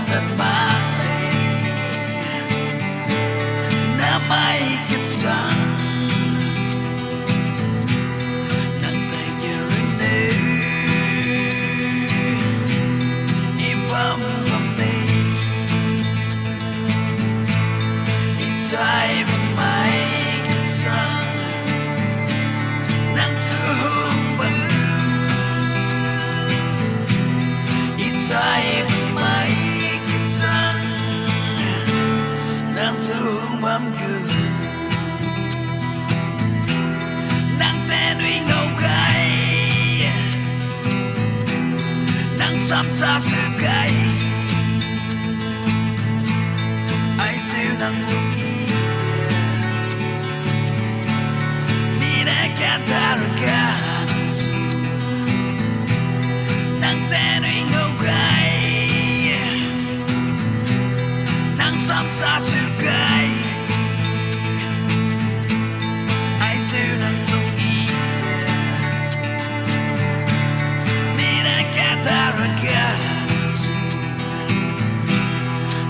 giật mang đi na mai kết sang nang tay girene ibam bamne inside my kết sang nang thương băng inside my kết sang nang thương băng nang tên uy ngầu gai nang sam sa sự gai ai siêu nang lung y ni na kataraka nang tên uy ngầu gai nang sam sa sự gai ai siêu nang lung y ni na kataraka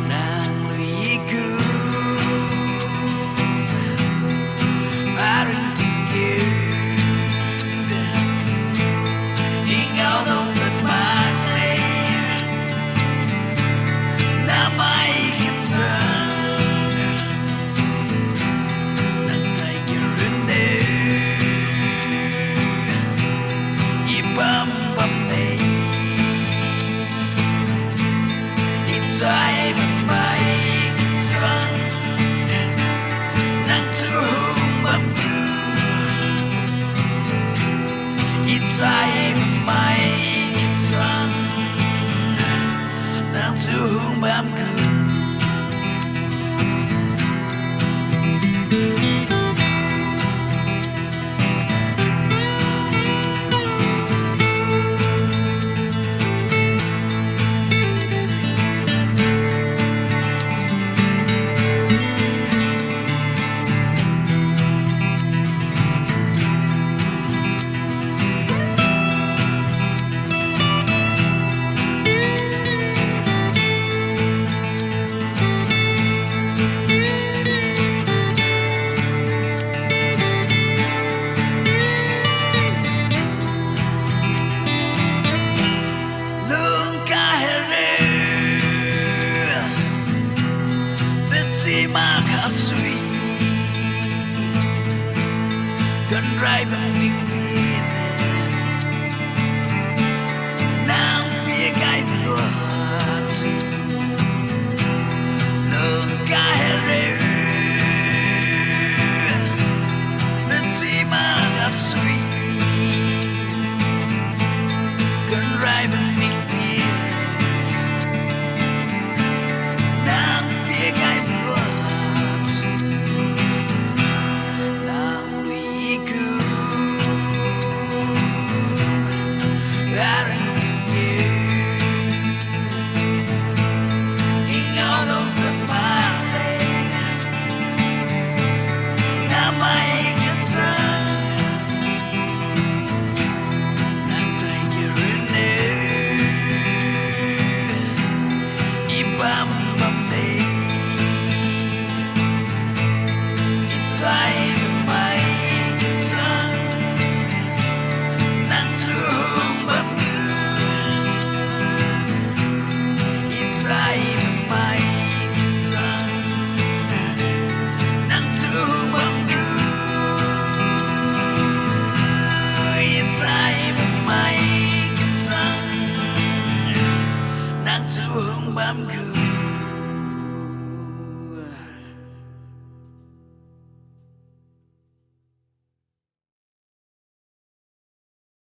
nang lui ku parang tinggi ingao đâu giật mang lên na mai kết sang nang tay girene ibam bamne inside my kết sang nang thương bam inside my kết sang nang thương bam mà khá suy gần rai bằng tình viên nàng biết cái mưa